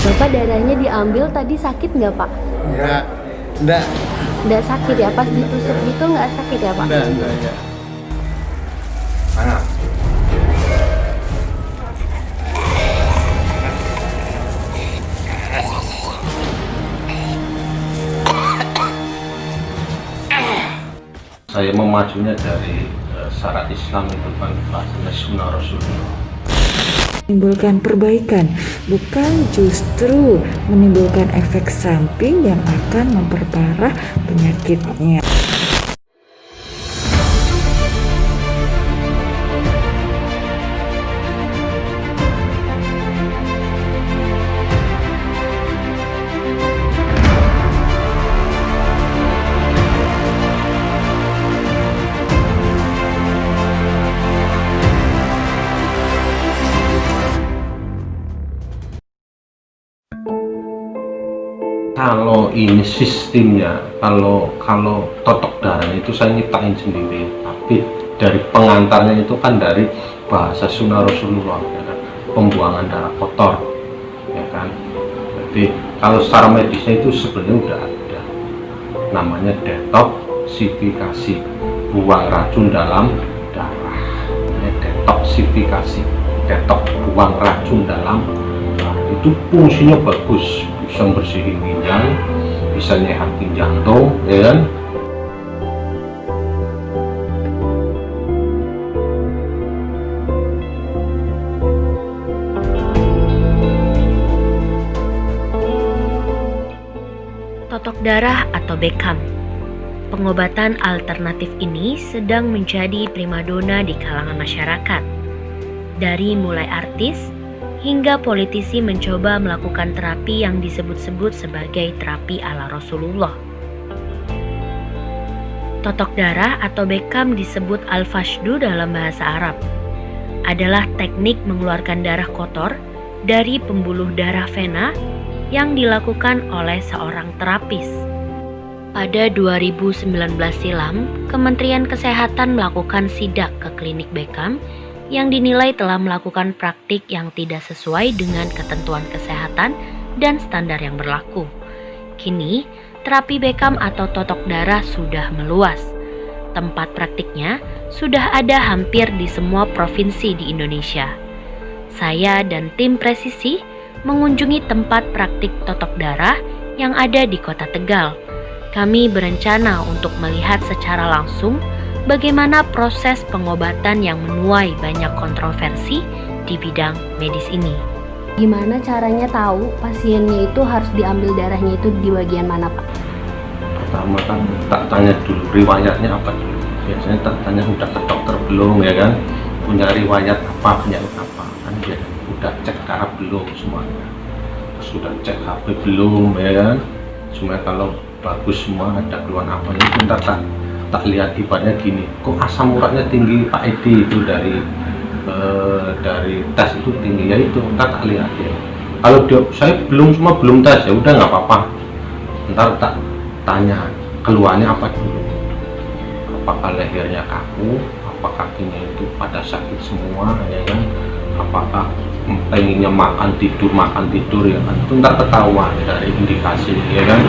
Bapak darahnya diambil tadi sakit nggak Pak? Enggak, enggak, Nggak sakit ya? Pas ditusuk gitu nggak sakit ya Pak? enggak ya. Mana? Saya memajunya dari syarat Islam itu kan bahasanya sunnah Rasulullah. Menimbulkan perbaikan, bukan justru menimbulkan efek samping yang akan memperparah penyakitnya. Kalau ini sistemnya, kalau totok darah itu saya nyiptain sendiri, tapi dari pengantarnya itu kan dari bahasa sunnah Rasulullah, ya kan? Pembuangan darah kotor, ya kan. Jadi kalau secara medisnya itu sebenarnya udah ada, namanya detoksifikasi, buang racun dalam darah. Ini detoksifikasi, detok buang racun dalam darah. Itu fungsinya bagus, bisa bersihin ginjal, bisa nyehatin jantung, ya kan. Totok darah atau Beckham. Pengobatan alternatif ini sedang menjadi primadona di kalangan masyarakat. Dari mulai artis hingga politisi mencoba melakukan terapi yang disebut-sebut sebagai terapi ala Rasulullah. Totok darah atau Beckham disebut al-fashdu dalam bahasa Arab. Adalah teknik mengeluarkan darah kotor dari pembuluh darah vena yang dilakukan oleh seorang terapis. Pada 2019 silam, Kementerian Kesehatan melakukan sidak ke klinik Beckham yang dinilai telah melakukan praktik yang tidak sesuai dengan ketentuan kesehatan dan standar yang berlaku. Kini, terapi Beckham atau totok darah sudah meluas. Tempat praktiknya sudah ada hampir di semua provinsi di Indonesia. Saya dan tim presisi mengunjungi tempat praktik totok darah yang ada di Kota Tegal. Kami berencana untuk melihat secara langsung bagaimana proses pengobatan yang menuai banyak kontroversi di bidang medis ini. Gimana caranya tahu pasiennya itu harus diambil darahnya itu di bagian mana Pak? Pertama kan tak tanya dulu riwayatnya apa dulu. Biasanya tak tanya udah ke dokter belum, ya kan, punya riwayat apa, penyakit apa, kan dia udah cek darah belum semuanya, terus sudah cek HP belum, ya kan. Cuma kalau bagus semua, ada keluhan apa itu tak lihat ibaratnya gini, kok asam uratnya tinggi Pak Edi, itu dari tes itu tinggi, ya itu tak lihat ya. Kalau dia, saya belum tes, ya udah nggak apa-apa, ntar tak tanya keluhannya apa dulu, apakah lehernya kaku, apakah kakinya itu pada sakit semua, ya kan, apakah pengennya makan tidur ya kan, itu ntar ketahuan dari indikasi, ya kan.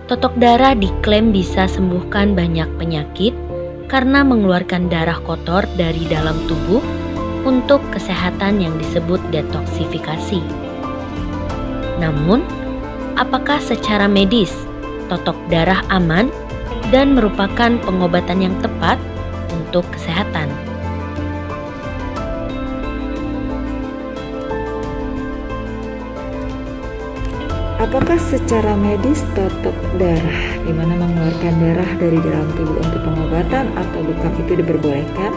Totok darah diklaim bisa sembuhkan banyak penyakit karena mengeluarkan darah kotor dari dalam tubuh untuk kesehatan yang disebut detoksifikasi. Namun, apakah secara medis totok darah aman dan merupakan pengobatan yang tepat untuk kesehatan? Apakah secara medis totok darah, di mana mengeluarkan darah dari dalam tubuh untuk pengobatan atau bekam itu diperbolehkan?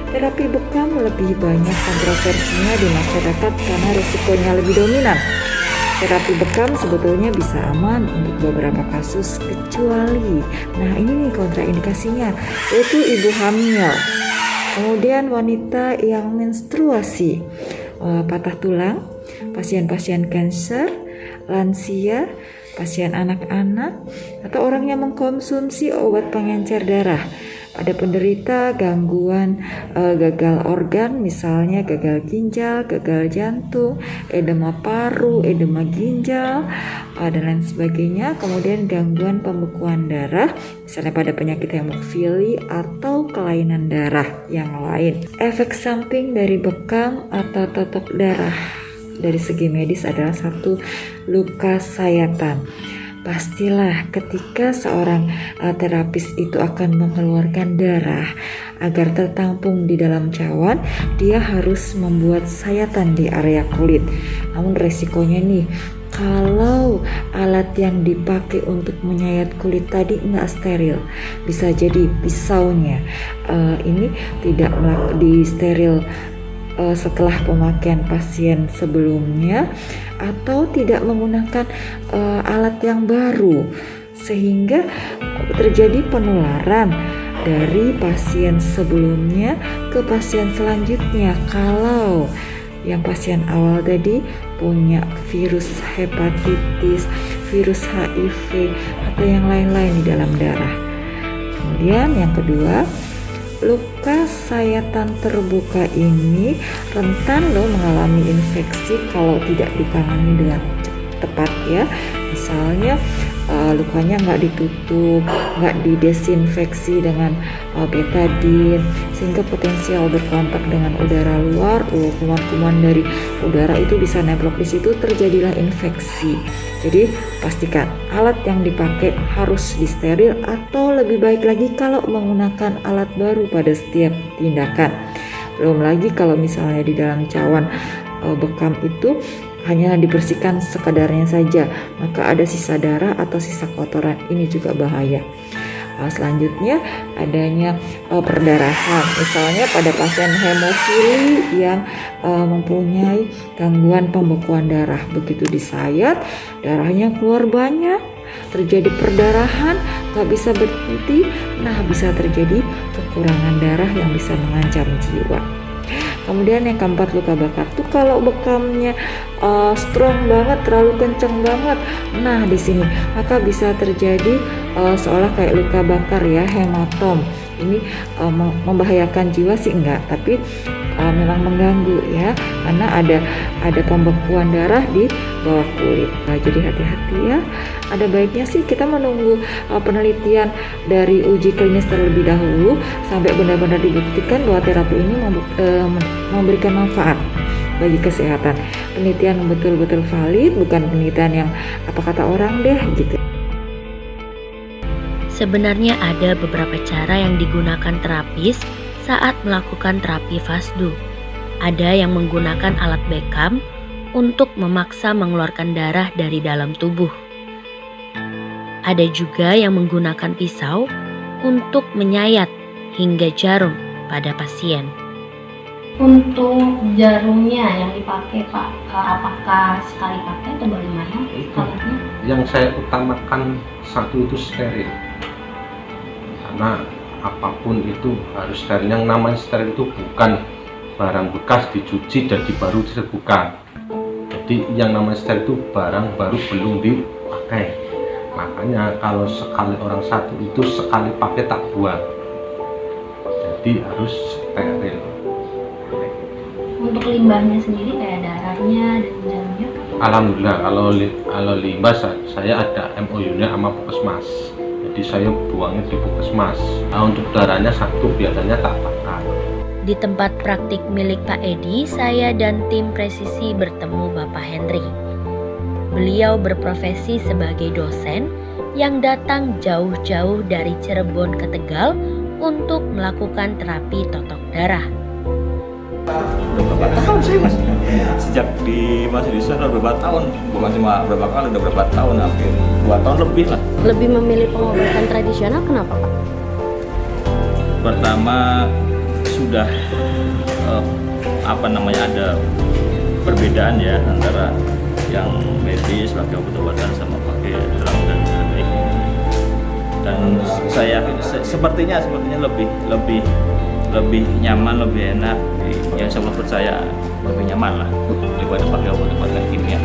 Terapi bekam lebih banyak kontroversinya di masyarakat karena risikonya lebih dominan. Terapi bekam sebetulnya bisa aman untuk beberapa kasus kecuali, nah ini nih kontraindikasinya, yaitu ibu hamil, kemudian wanita yang menstruasi, patah tulang, pasien-pasien kanker, lansia, pasien anak-anak, atau orang yang mengkonsumsi obat pengencer darah. Pada penderita gangguan gagal organ, misalnya gagal ginjal, gagal jantung, edema paru, edema ginjal, dan lain sebagainya. Kemudian gangguan pembekuan darah, misalnya pada penyakit hemofili atau kelainan darah yang lain. Efek samping dari bekam atau totok darah dari segi medis adalah satu, luka sayatan. Pastilah ketika seorang terapis itu akan mengeluarkan darah agar tertampung di dalam cawan, dia harus membuat sayatan di area kulit. Namun resikonya nih, kalau alat yang dipakai untuk menyayat kulit tadi nggak steril, bisa jadi pisaunya ini tidak disteril setelah pemakaian pasien sebelumnya, atau tidak menggunakan alat yang baru, sehingga terjadi penularan dari pasien sebelumnya ke pasien selanjutnya. Kalau yang pasien awal tadi punya virus hepatitis, virus HIV, atau yang lain-lain di dalam darah. Kemudian yang kedua, luka sayatan terbuka ini rentan mengalami infeksi kalau tidak ditangani dengan tepat ya. Misalnya lukanya nggak ditutup, nggak didesinfeksi dengan betadine, sehingga potensial berkontak dengan udara luar, kuman-kuman dari udara itu bisa nemplok di situ, terjadilah infeksi. Jadi pastikan alat yang dipakai harus disteril, atau lebih baik lagi kalau menggunakan alat baru pada setiap tindakan. Belum lagi kalau misalnya di dalam cawan bekam itu hanya dibersihkan sekadarnya saja, maka ada sisa darah atau sisa kotoran, ini juga bahaya. Selanjutnya adanya perdarahan, misalnya pada pasien hemofili yang mempunyai gangguan pembekuan darah, begitu disayat darahnya keluar banyak, terjadi perdarahan, gak bisa berhenti, bisa terjadi kekurangan darah yang bisa mengancam jiwa. Kemudian yang keempat, luka bakar tuh kalau bekamnya strong banget, terlalu kenceng banget, di sini maka bisa terjadi seolah kayak luka bakar ya, hematom. Ini membahayakan jiwa sih enggak, tapi memang mengganggu ya, karena ada pembekuan darah di bawah kulit. Jadi hati-hati ya. Ada baiknya sih kita menunggu penelitian dari uji klinis terlebih dahulu sampai benar-benar dibuktikan bahwa terapi ini memberikan manfaat bagi kesehatan. Penelitian betul-betul valid, bukan penelitian yang apa kata orang deh gitu. Sebenarnya ada beberapa cara yang digunakan terapis saat melakukan terapi FASDU. Ada yang menggunakan alat bekam untuk memaksa mengeluarkan darah dari dalam tubuh. Ada juga yang menggunakan pisau untuk menyayat hingga jarum pada pasien. Untuk jarumnya yang dipakai Pak, apakah sekali pakai atau bagaimana? Yang saya utamakan satu itu steril, karena apapun itu harus steril. Yang namanya steril itu bukan barang bekas dicuci jadi baru bukan. Jadi yang namanya steril itu barang baru belum dipakai. Makanya kalau sekali orang satu itu sekali pakai tak buang, jadi harus steril. Untuk limbahnya sendiri kayak darahnya dan jarumnya? Alhamdulillah kalau limbah saya ada MOU-nya sama Puskesmas, jadi saya buangnya di Puskesmas. Untuk darahnya satu biasanya tak pakai. Di tempat praktik milik Pak Edi, saya dan tim presisi bertemu Bapak Henry. Beliau berprofesi sebagai dosen yang datang jauh-jauh dari Cirebon ke Tegal untuk melakukan terapi totok darah. Udah berapa tahun sih mas? Sejak masih di sana berapa tahun? Bukan cuma berapa kali, udah berapa tahun, hampir 2 tahun lebih lah. Lebih memilih pengobatan tradisional kenapa Pak? Pertama sudah ada perbedaan ya antara yang medis pakai obat-obatan sama pakai drug dan sebagainya. Dan saya sepertinya lebih nyaman, lebih enak. Yang saya percaya lebih nyaman lah daripada pakai obat-obatan kimia.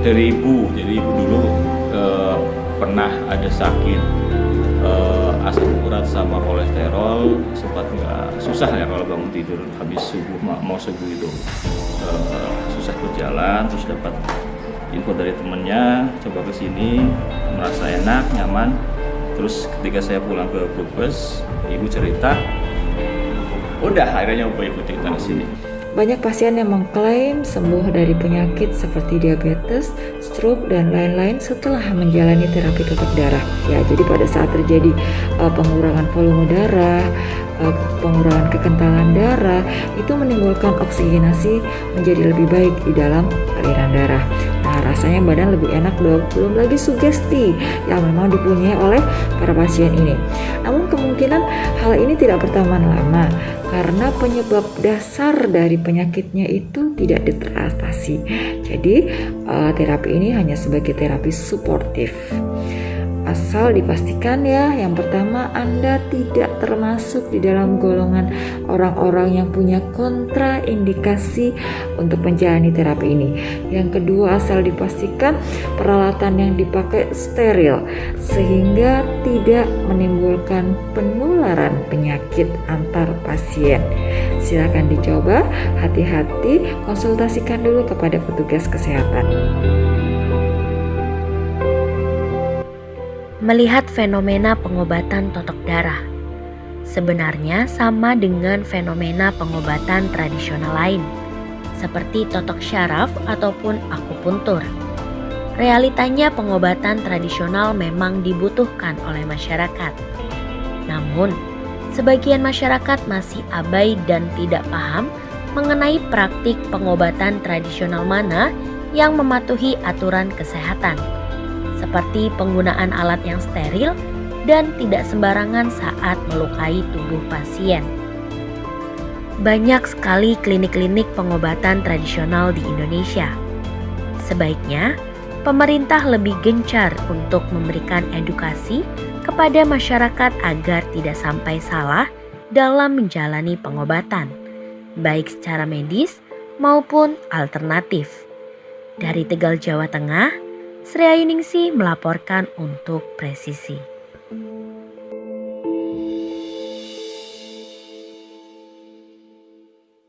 Dari ibu dulu pernah ada sakit asam urat sama kolesterol sempat nggak susah ya kalau bangun tidur habis subuh mau subuh itu susah berjalan. Terus dapat info dari temennya, coba ke sini merasa enak nyaman. Terus ketika saya pulang ke Brebes, ibu cerita, udah akhirnya nyoba ikuti kita ke sini. Banyak pasien yang mengklaim sembuh dari penyakit seperti diabetes, stroke, dan lain-lain setelah menjalani terapi totok darah. Ya, jadi pada saat terjadi pengurangan volume darah, pengurangan kekentalan darah, itu menimbulkan oksigenasi menjadi lebih baik di dalam aliran darah. Nah, rasanya badan lebih enak dong. Belum lagi sugesti yang memang dipunyai oleh para pasien ini. Namun kemungkinan hal ini tidak bertahan lama karena penyebab dasar dari penyakitnya itu tidak diteratasi. Jadi terapi ini hanya sebagai terapi suportif. Asal dipastikan ya, yang pertama Anda tidak termasuk di dalam golongan orang-orang yang punya kontraindikasi untuk menjalani terapi ini. Yang kedua, asal dipastikan peralatan yang dipakai steril sehingga tidak menimbulkan penularan penyakit antar pasien. Silakan dicoba, hati-hati, konsultasikan dulu kepada petugas kesehatan. Melihat fenomena pengobatan totok darah sebenarnya sama dengan fenomena pengobatan tradisional lain, seperti totok syaraf ataupun akupuntur. Realitanya pengobatan tradisional memang dibutuhkan oleh masyarakat. Namun, sebagian masyarakat masih abai dan tidak paham mengenai praktik pengobatan tradisional mana yang mematuhi aturan kesehatan, seperti penggunaan alat yang steril dan tidak sembarangan saat melukai tubuh pasien. Banyak sekali klinik-klinik pengobatan tradisional di Indonesia. Sebaiknya, pemerintah lebih gencar untuk memberikan edukasi kepada masyarakat agar tidak sampai salah dalam menjalani pengobatan, baik secara medis maupun alternatif. Dari Tegal, Jawa Tengah, Sri Ayuningsi melaporkan untuk Presisi.